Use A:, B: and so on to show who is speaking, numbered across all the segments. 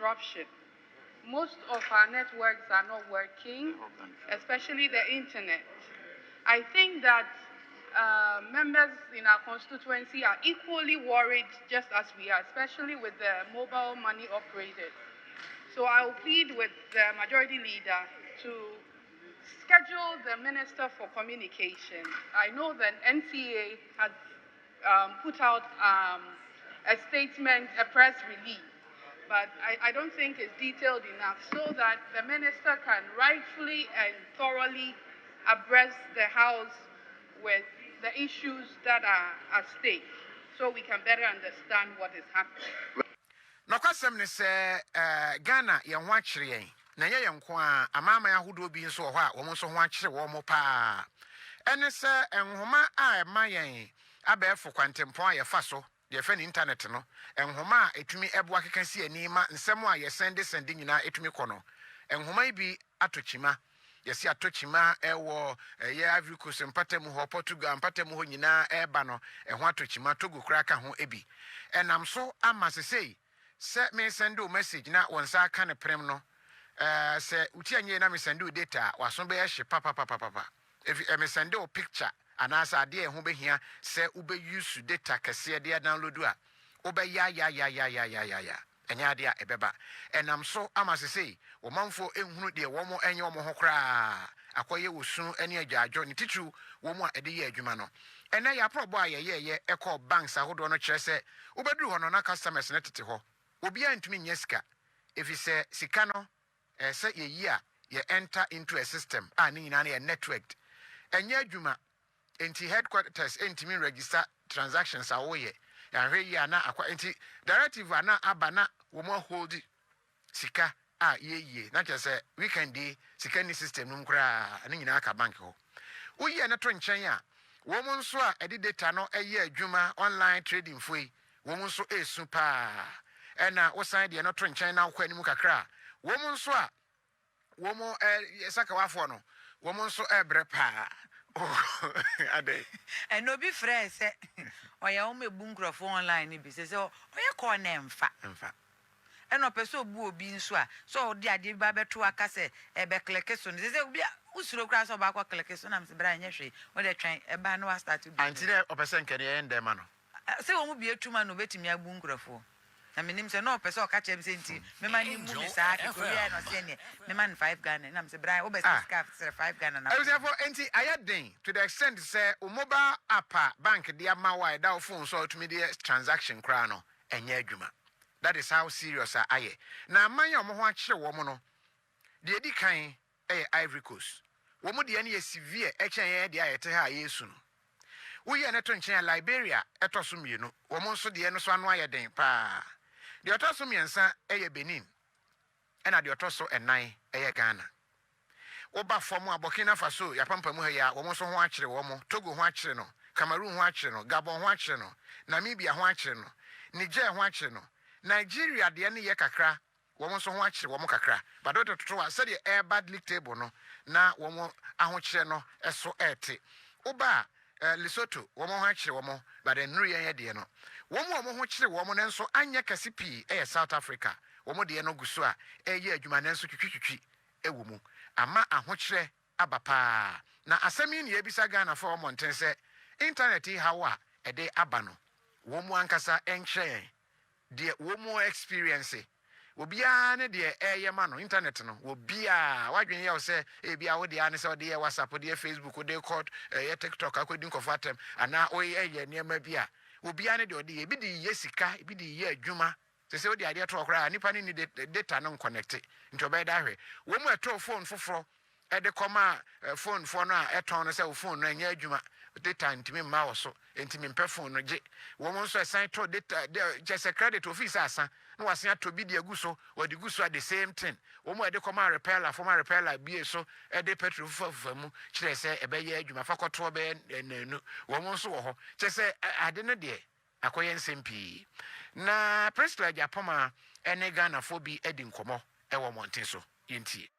A: corruption. Most of our networks are not working, especially the internet. I think that members in our constituency are equally worried just as we are, especially with the mobile money operators. So I will plead with the majority leader to schedule the Minister for Communication. I know that NCA has put out a statement, a press release, but I don't think it's detailed enough so that the Minister can rightfully and thoroughly address the House with the issues that are at stake so we can better understand what is happening.
B: Nokwasem ne se Ghana ye ho akire yen na ye yenko a amama yahodo bi nso ho a wo nso ho akire wo mo pa ene se enhoma a ema yen abefo kwantempo a ye fa so ye fa ni internet no enhoma a etumi ebo akeka si anima nsem a ye sende nyina etumi kono enhoma bi atochima yesi atochima ewo ye Ivory Coast mpatem ho Portugal mpatem ho nyina eba no eho atochima Togo kra ka ho ebi enam so ama sesei se me send a message na wonsa ka ne prem no se uti anye na me send you data waso be hye papa if me send you picture anasa ade ho behia se ube use data kase de download a ube ya enya ade a ebeba enam so ama sesei wo manfo ehunu de wo mo enye wo ho kra akoye wosu ene adwaadwo ne titru wo mu a ede ye adwuma no ene ya probo a ye ekọ banks ahodo no kire se ubeduru ho no na customers ne tete ho obi antumi nyesika if say sika no say ye year ye enter into a system ni nyina na networked enye adwuma enti headquarters entimi register transactions awoye ya hwe ye na akwa enti directive ana abana wo mo hold sika ye na say weekend day sika ni system num kra ni nyina aka bank ho uye na to nchen a wo mo nso a edi data no eye adwuma online trading foi wo mo nso esu pa ena wosan de no to nchen na akwa animu kakra wo mo nso a wo mo saka wafo no wo mo nso ebre pa ade
C: eno bi frɛ sɛ oya wo mebu nkrofo online bi sɛ oya ko na emfa eno pese obu obi nso a so de ade ba beto aka sɛ ebe click so ne sɛ obi usuro kra so ba kwa click so na mse bra nya hwe wo de twen eba no start bi
B: anti de opese nkene ye ndem ma no
C: sɛ wo mu bi etuma no betimi abu nkrofo na menim sɛ no pese o ka chem sɛ nti me ma ni mu ni saa ke ko ye no sɛ ne me man 5 Ghana na mse bra wo be scarf 5 Ghana na
B: therefore enti ayaden to the extent sɛ o mobile app bank de ama wa da o phone so to me the transaction kra no enye adwuma. That is how serious aye. Na amanya omo ho akire wo mo no de edi kan Ivory Coast wo mo de ne ye severe echen ye de ayete ha yesu no wo ye ne to nchen Liberia etoso mienu wo mo nso de no so anu ayeden pa de otoso miensa Benin ena de otoso enan Ghana wo ba fom Burkina Faso ya pampa mu ha ya wo mo so ho akire wo mo Togo ho akire no Cameroon ho akire no Gabon ho akire no Namibia ho akire no Niger ho akire no Nigeria de ne ye kakra wo mo so ho akire wo mo kakra but do to wa say the air bad league table no na wo mo ahokire no eso ete oba Lesotho wo mo ho akire wo mo but enru ye de no wo mo ho kire wo mo nenso anya kase pi South Africa wo mo de no guso a eye adwuma nenso twitwitwi ewo mu ama ahokire abapa na asemi ne ebisa Ghana for wo nten se internet hawa ede aba no wo mo ankasa enhye de wo mo experience obia ne de ma no internet no obia wadwen ye o se ebia wo de ane se o de WhatsApp o de Facebook o de code ye TikTok akodin kofatem ana o ye niam bia obia ne de o de bi de ye sika bi de ye adwuma se o de ade to okra nipa ni data no connect nti obeda hwe wo mo eto phone foforo e de koma phone for no a eton no se o phone no anya adwuma data ntimi ma wo so ntimi mpe phone no je wo mo nso assign to data just credit office asa no wasen ato bi de aguso wo de guso at the same thing wo mo e de koma repeller former repeller bi so e de petrol fufa mu kire se e be ye adwuma fakoto be nanu wo mo nso wo ho che se ade no de akoye nsempi na president Japoma ene Ghana fo bi edi nkomo e wo monten so yintie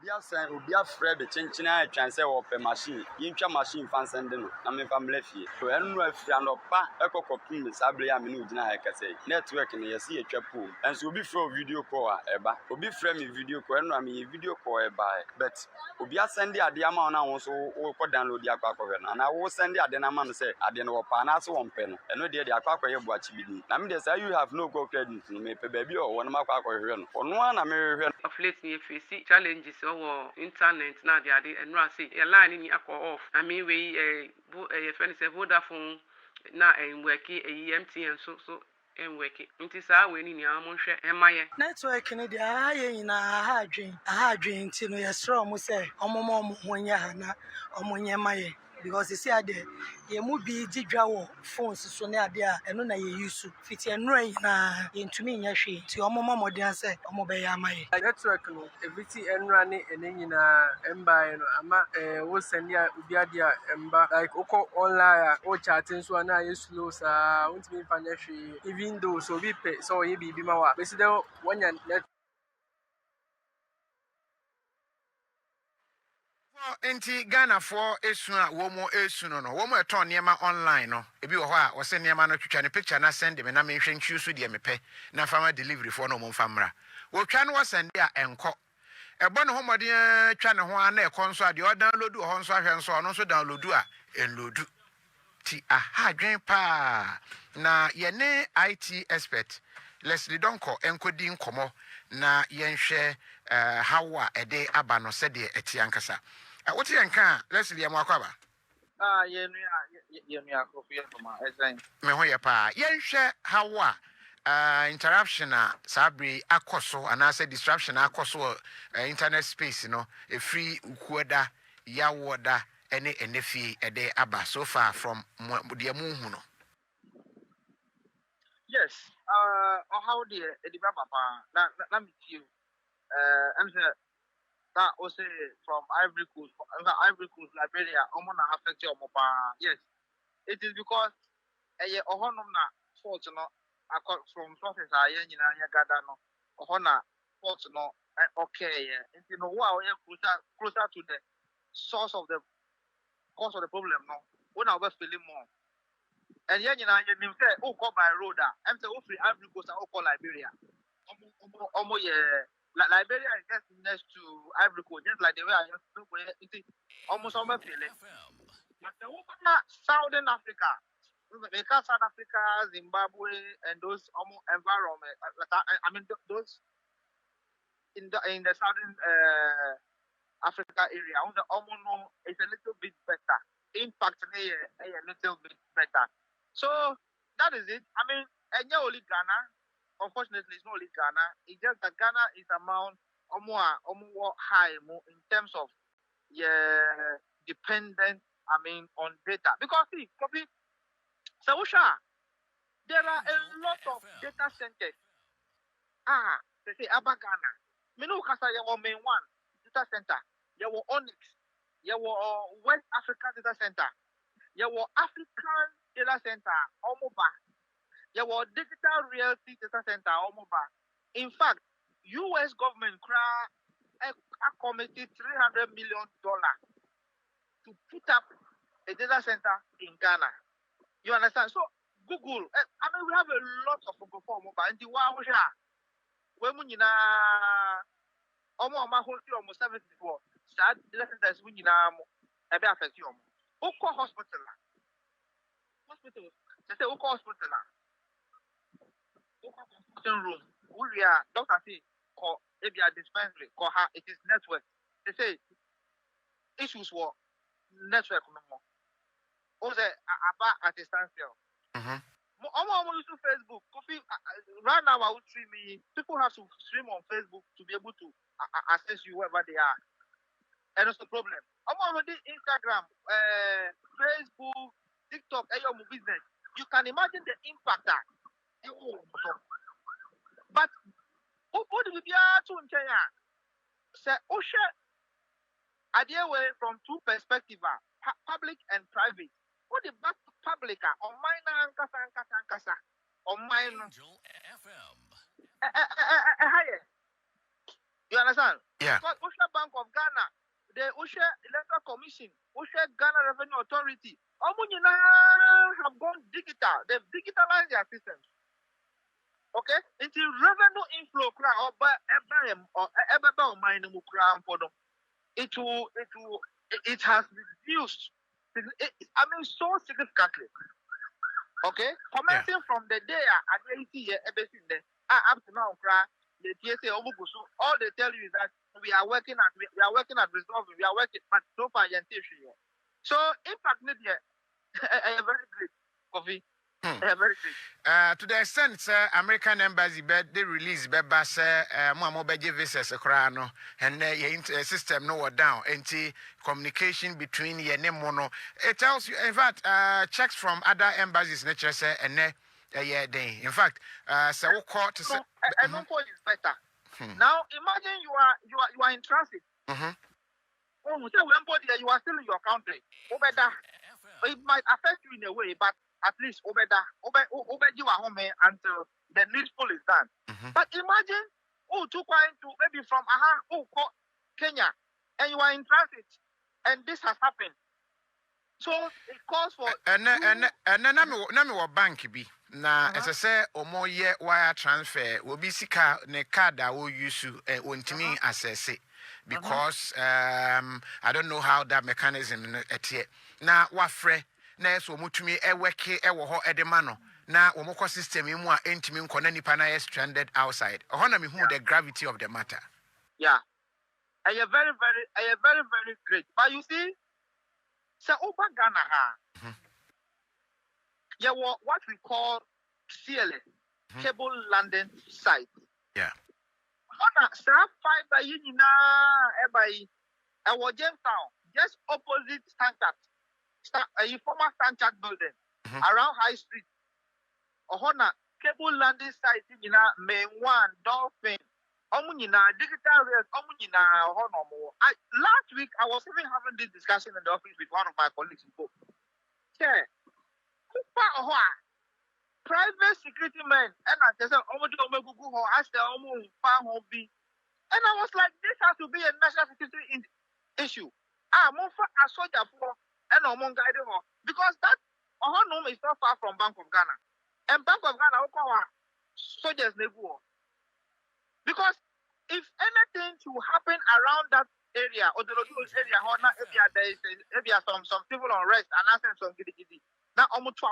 D: Obia Fred the chinchina chance or per machine, incha machine fan sending, I mean family fee. To annual friend of pa, echo copy, Sabria Minudina, I can say. Network and you see a chapu, and so be for video call, eba, will be framing video call, and I mean video call by. But Obia send the Adiama on also or download the aquacoven, and I will send the Adenaman say, Adeno Panas one pen, and no dear the aquacoy watch be. I mean, they say you have no go credit, maybe baby or one of my aquacoy, or one American.
A: Of late ni face challenges over internet na they are and I say a line ni akọ off. I mean we friend say Vodafone na work MTN so work. Nti saa we ni amon hwe emaye.
E: Network ni dia aye na ahadwen ti no yesro mo say omomo honya ha na omonye maye because you see ade ye mu bi didwa wo phones so ne ade a eno na ye use fiti enro na ye ntumi nya hwe ti omomo modern say omo be ya maye
F: network no everything enra ne ennyina emba no ama wo send ya obi ade a emba like oko online o chatting so na ye slow sa untimi fa nya hwe even though so bi pe so ye bi ma wa besi de wonya net
B: Enti Ghana for esu a womo esu no womo eton niema online no ebi wo ho a wo se niema no twitwa ne picture na send me na me hwe ntwi so de me pe na fama delivery for no mo famra wo twa no wo send a enko ebo ne homode twa ne ho a na ekon so a de o download ho nso ahwe nso no so download a enload ti aha dwen pa na ye ne IT expert Leslie Donko enkodi nkomo na yenhwe hawa ede aba no se de eti ankasa what you can Leslie Amakaba
G: Yenu Kofi Adomah ezan
B: me ho ye pa yenhwe hawa interruption sabri akoso and say disruption akoso internet space no a free ukuoda yawoda ene enefi ede aba so far from the munhu no.
G: yes how the ediba papa na me you I'm say that also from Ivory Coast Liberia na affect your mobile. Yes, it is because ohonum na fault no from sources nyina gather no ohona fault no okay you know wow closer to the source of the cause of the problem no when I was feeling more and you say go by road I'm say free Ivory Coast call Liberia Liberia is just next to Ivory Coast, just like the way I just look it almost almost feeling. But the Southern Africa, because South Africa, Zimbabwe, and those environment, I mean those in the Southern Africa area, it's a little bit better. Impact a little bit better. So that is it. I mean, and only Ghana. Unfortunately, it's not only Ghana. It's just that Ghana is amount more high in terms of dependent. I mean, on data because see, Kofi, there are a lot of data centers. They say Abba Ghana. Minu kasa yawo main one data center. Yawo Onyx. Yawo West African data center. Yawo African data center. Omoba. Your digital reality data center almost. In fact, US government committed $300 million to put up a data center in Ghana. You understand? So Google, I mean we have a lot of perform mobile and the wow when we almost 74 sad data centers we affect you. Oko hospital. They say Oko hospital. Room, we are doctor say call ABR dispensary, call her it is network. They say issues were network no more. Also about at a standstill. Almost to Facebook. Right now I would stream me. People have to stream on Facebook to be able to access you wherever they are. And that's the problem. I'm already Instagram, Facebook, TikTok, your business. You can imagine the impact that. But who do we be to Kenya? Say, idea way from two perspectives, public and private. What the back public on mine on mine FM. You understand?
B: Yeah.
G: Because Usha Bank of Ghana, the Usha Electoral Commission, Usha Ghana Revenue Authority, Omunina have gone digital. They've digitalized their systems. Okay? Until revenue inflow or it has reduced. So significantly. Okay? Commencing from the day at 80 years, up to now, the TSA all they tell you is that we are working at resolving, we are working, but so far so impact media very great, Kofi. Very great.
B: To the extent American embassy they release beba say mo beje visas kra no and your system no down anti communication between ye ne mo no, it tells you in fact checks from other embassies nature say and yeah day in fact so we call to say
G: I don't call it better. Now imagine you are in transit. Oh, you are still in your country. It might affect you in a way, but at least you are home until the needful is done. But imagine to maybe from Kenya, and you are in transit, and this has happened. So it calls for
B: and then na bank bi na as I say omo ye wire transfer will be sika ne card that will use to ontimi access it because I don't know how that mechanism etie na wafre na so mutumi eweke ewo ho edema no na omoko system mu a entimi nkona nipa na stranded outside ho na me hu the gravity of the matter.
G: Yeah, I am very very great, but you see so over Ghana yeah, what we call CLA, cable landing site.
B: Yeah.
G: Fiber our Jamestown, just opposite a former Stanchart building around High Street. Ohona cable landing site in main one Dolphin. Digital rails. Last week I was even having this discussion in the office with one of my colleagues. Private security men and I said, and I was like, this has to be a national security issue. A soldier for and because that is not far from Bank of Ghana. And Bank of Ghana soldiers because if anything to happen around that area or the area there is some civil unrest and some giddy. Now almost the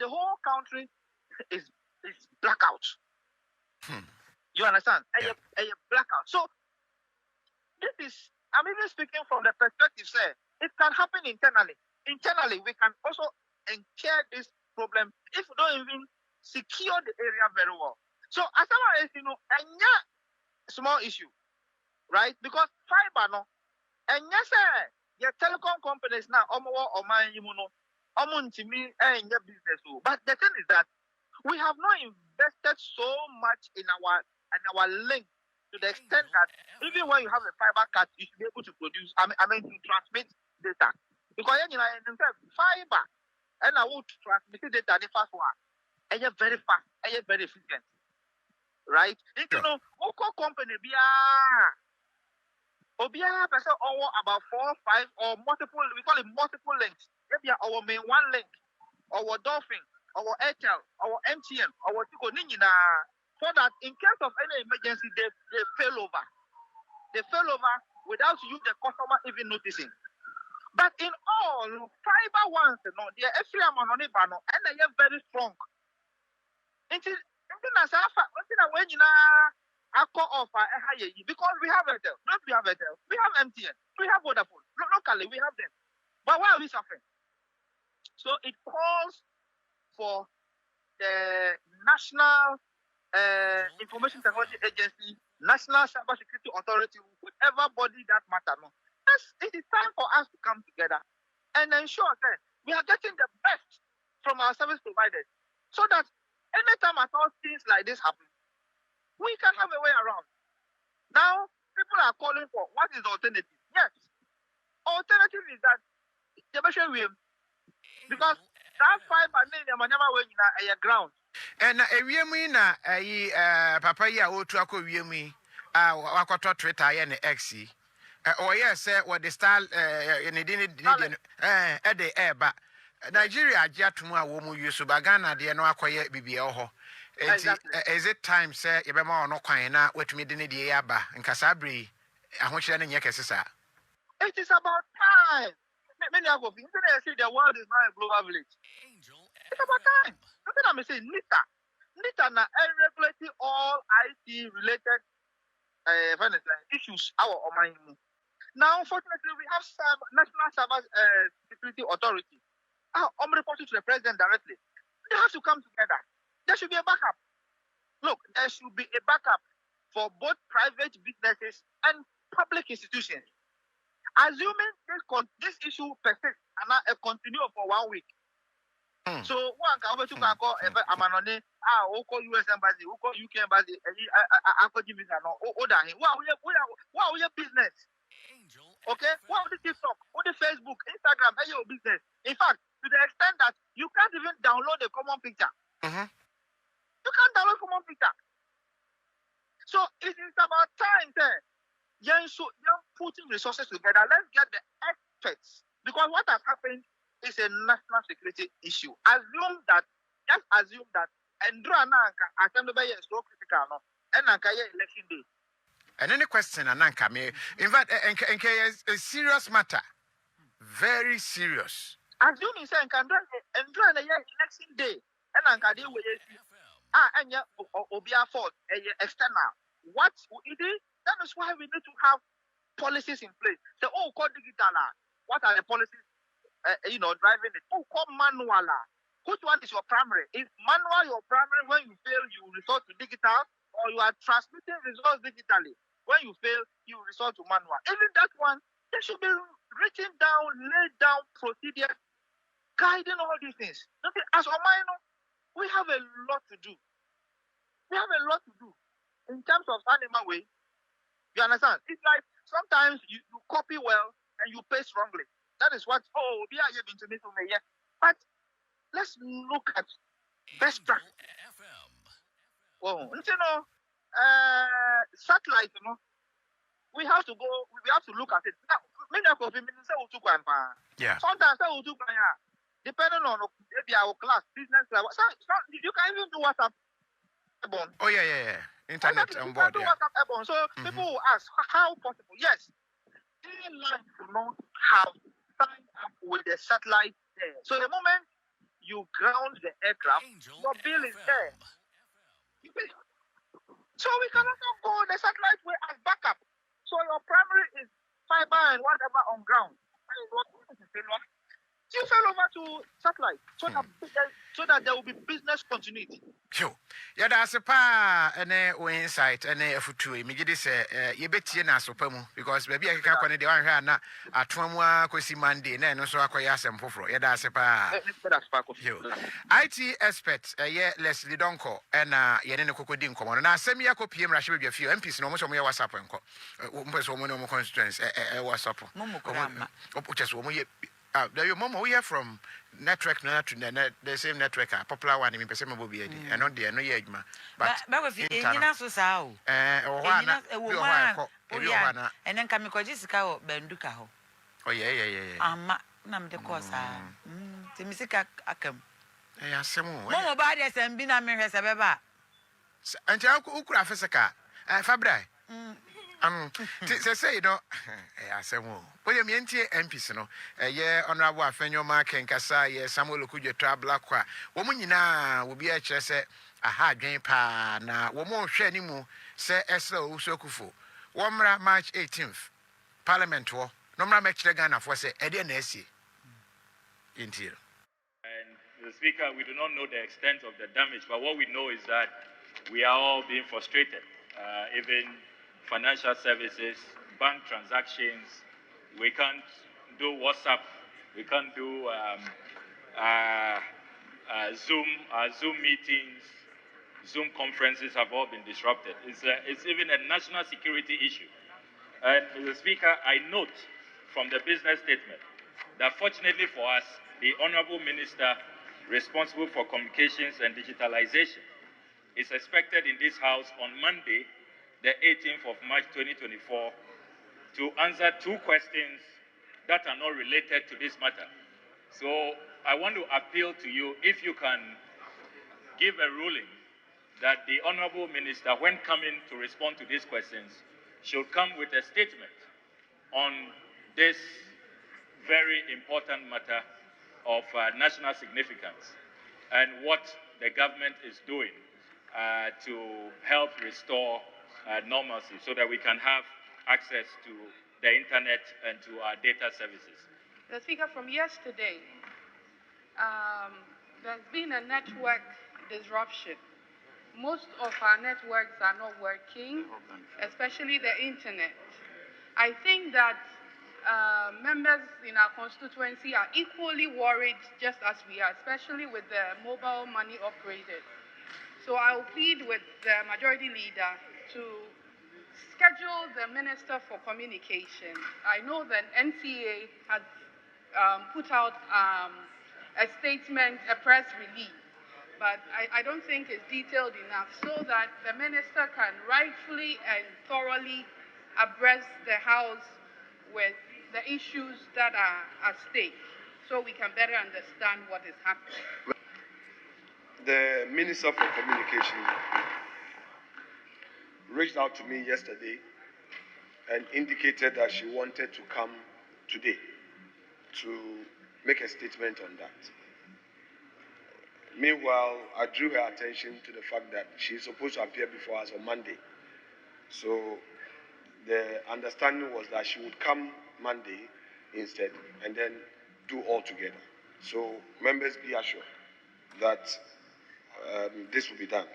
G: whole country is blackout. You understand? A blackout. So this is I'm even speaking from the perspective say it can happen internally. Internally we can also incur this problem if we don't even secure the area very well. So as far as a small issue, right? Because fiber no, and yes, your telecom companies now or mine to me and your business. But the thing is that we have not invested so much in our link to the extent that even when you have a fiber card, you should be able to produce. To transmit data because fiber and I will transmit data the fast one. And you're very fast, and you're very efficient. Right? Local company person about 4 or 5 or multiple, we call it multiple links. Maybe our main one link, our Dolphin, our Airtel, our MTN, our Tico Ninja, so that in case of any emergency, they fail over. They fail over without you, the customer, even noticing. But in all, fiber ones, they are every amount on it, and they are very strong. Because we have Airtel, we have Airtel, we have MTN, we have Vodafone. Locally, we have them. But why are we suffering? So it calls for the National Information Technology Agency, National Cybersecurity Authority, whatever body that matters. It is time for us to come together and ensure that we are getting the best from our service providers so that anytime at all things like this happen, we can have a way around. Now, people are calling for what is the alternative? Yes. Alternative is that because that fiber never went in a ground.
B: And a wiemu na papa yi a otu akọ wiemu yi wakọtọ Twitter ya na X yi. Oye say what the style in the eba Nigeria agye atom a wo mu use ba Ghana de no akoye bibia ho. Is it time say yebema ono kwan na watumi de ne de aba nkasa abri ahokyere ne nye kesesa.
G: It is about time. Many of you say the world is not a global village. It's about time. Nothing I'm saying, Nita na regulating all IT related issues our mind. Now, unfortunately, we have some National Cyber Security Authority. I'm reporting to the president directly. They have to come together. There should be a backup. Look, there should be a backup for both private businesses and public institutions. Assuming this issue persists and continue for 1 week. So one can go to Amanone, US embassy, UK embassy, what are your business? Okay, what are the TikTok, what the Facebook, Instagram, your business? In fact, to the extent that you can't even download a common picture. You can't download common picture. So it is about time there. You're putting resources together. Let's get the experts. Because what has happened is a national security issue. Just assume that Andra Nanka Assembly is so critical and Nanka election day.
B: And any question Ananka me in fact is a serious matter. Very serious.
G: Assuming say Andra election day and Nanka de and Obia fault external. What it is? That is why we need to have policies in place. So, call digital. What are the policies, driving it? Call manual. Which one is your primary? Is manual your primary? When you fail, you resort to digital, or you are transmitting results digitally. When you fail, you resort to manual. Even that one, there should be written down, laid down procedures guiding all these things. As a minor, we have a lot to do. We have a lot to do in terms of animal way. You understand? It's like sometimes you copy well and you paste wrongly. That is what, we are giving to me to me. But let's look at best practice. Satellite, we have to look at it. Now, many of them say,
B: yeah.
G: Sometimes depending on maybe our class, business level. So you can even do WhatsApp.
B: Oh, yeah. Internet on board. Yeah.
G: So people will ask, how possible? Yes. Airlines do not have signed up with the satellite there. So the moment you ground the aircraft, your bill is there. So we can also go the satellite way as backup. So your primary is fiber and whatever on ground. You fell over to satellite so that there will be business continuity.
B: Sure. Yeah, that's a pa and insight and a futu. Immediately say, you bet you na sopamu because maybe I can't connect the one here now at Twamwa Kosi Monday, and also acquire some fofro. Yeah, that's a pa. You IT experts, Leslie Donko, and Yanina Cocodin Common. Now, send me a copy of Russia with a few MPs, no more of your WhatsApp and co. Constituents, WhatsApp. Momo, your mom we are from network to the same network, popular one in Pesema Bobby, and not the no yegma. But
C: with you, so and then come Jessica Benduka.
B: Oh, yeah.
C: I'm not the course. The music Akam.
B: I ask some more.
C: No, bad as and been a mirror, Sababa.
B: And Ukra Fesaka, Fabri. Say, I say, William Yenti MPs, honorable Afenyo Mark and Kasa, Samuel Kuja Trablaqua. Woman now will be a chess, a hard game pa, now, woman shenimu, say Eslo Usokufu. Womra March 18th, Parliament war, no more match the Ghana for say, Edian Essie. Intil.
H: And the Speaker, we do not know the extent of the damage, but what we know is that we are all being frustrated. Even financial services, bank transactions, we can't do WhatsApp, we can't do Zoom meetings, Zoom conferences have all been disrupted. It's even a national security issue. And Mr. Speaker, I note from the business statement that fortunately for us, the Honorable Minister responsible for communications and digitalization, is expected in this House on Monday, the 18th of March 2024, to answer 2 questions that are not related to this matter. So I want to appeal to you, if you can give a ruling that the Honorable Minister, when coming to respond to these questions, should come with a statement on this very important matter of national significance and what the government is doing to help restore normalcy so that we can have access to the internet and to our data services.
A: The Speaker, from yesterday, there's been a network disruption. Most of our networks are not working, especially the internet. I think that members in our constituency are equally worried just as we are, especially with the mobile money operators. So I will plead with the majority leader to schedule the Minister for Communication. I know that NCA has put out a statement, a press release, but I don't think it's detailed enough so that the Minister can rightfully and thoroughly abreast the House with the issues that are at stake so we can better understand what is happening.
I: The Minister for Communication reached out to me yesterday and indicated that she wanted to come today to make a statement on that. Meanwhile, I drew her attention to the fact that she is supposed to appear before us on Monday. So the understanding was that she would come Monday instead and then do all together. So members be assured that this will be done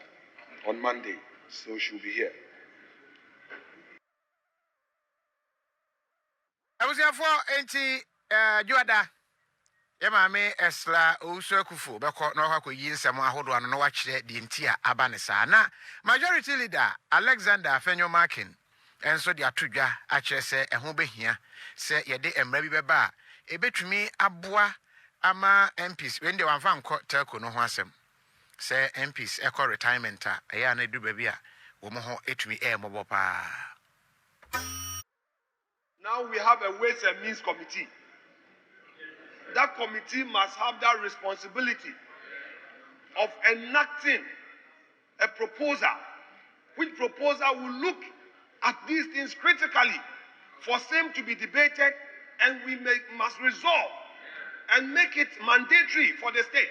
I: on Monday. So she will be here.
B: I was here for Juada. Yamame Esla Uso Kufu, Bako Nohako Yin Samoa Hodo and Noachre, the Intia Abanesa. Na majority leader Alexander Fenyo Markin, and so the Atuja, actually say, and who be here, say, Yade and Rebbe Beba, a bit to me, Abua, Ama MPs, when they were found court telco no wasem. Say MPs, echo retirement, a yana do babia, Womoho, it me air mobopa.
I: Now we have a Ways and Means Committee. That committee must have that responsibility of enacting a proposal, which proposal will look at these things critically for same to be debated, and we must resolve and make it mandatory for the state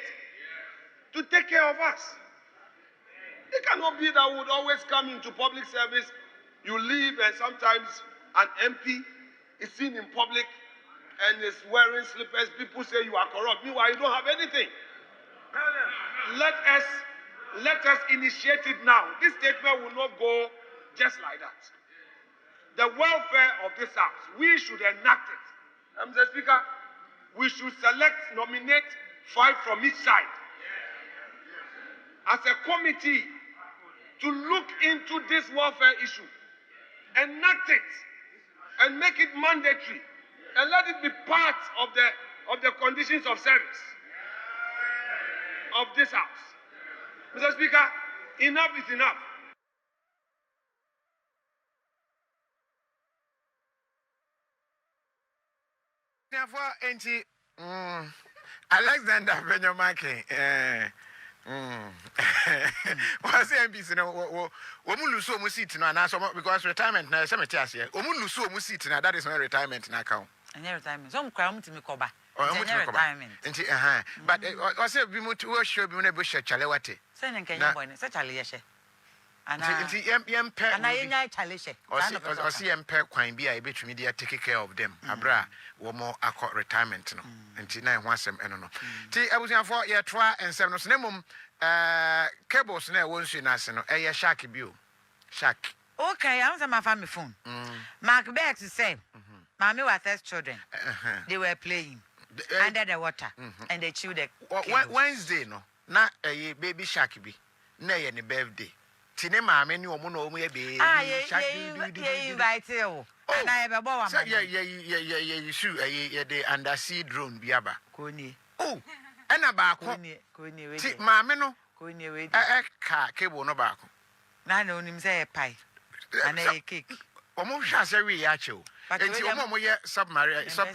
I: to take care of us. It cannot be that we would always come into public service, you leave, and sometimes an MP is seen in public and is wearing slippers. People say you are corrupt. Meanwhile, you don't have anything. Let us initiate it now. This statement will not go just like that. The welfare of this house, we should enact it. Mr. Speaker, we should nominate 5 from each side as a committee to look into this welfare issue, enact it, and make it mandatory. And let it be part of the conditions of service of this house. Mr. Speaker, enough is enough.
B: Alexander Benjamin, was the MPs Womu seat now, because retirement now, some here. Womu seat now, that is not retirement now.
C: And retirement. Some crown to me coba.
B: Retirement. But I said, we must worship you never share Chalewati.
C: Sending Kenya boy, such a liashe. And I chalice.
B: Or see Empire Quine be a bit media taking care of them. Abra, Womo, I caught retirement. Until 9 once and no. I was here for year try and 7 nemum cables near once in us, a shaky view. Shack.
C: Okay, I'm my family phone. Mark Beck to say, Mammy was 3 children. They were playing under the water and they chewed the
B: Wednesday, no, not a baby shaky be. Nay, any birthday. Tinema, many woman or maybe.
C: You invite you. And I have a boy.
B: You shoot a undersea drone, Biaba.
C: Kuni.
B: Oh, ɛna baako ti maame no ka cable no baako
C: na onim say pie ana e cake
B: omo hwa se wi ya chew enti omo ye submarine sa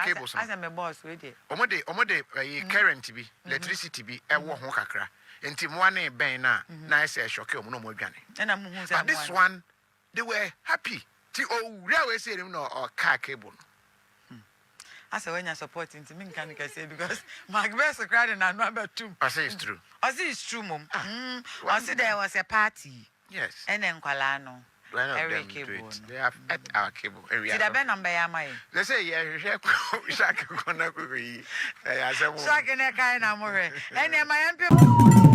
B: cables no
C: asa me boss we dey
B: omo de current bi electricity bi ewo ho kakra enti mo ane ben na ese shock omo no mo dwane
C: na mo hu say
B: but this one they were happy ti owura we say him no or car cable no
C: asa when you support into me can say because my best crowd na no about two
B: I say it's true
C: it's true mom I say there was a party
B: yes
C: and then kwala no
B: one of them do it. They have at our cable area.
C: Did I number ya mai?
B: They say yeah, shaka kona kuyi.
C: Shaka ne kai na more. And my MP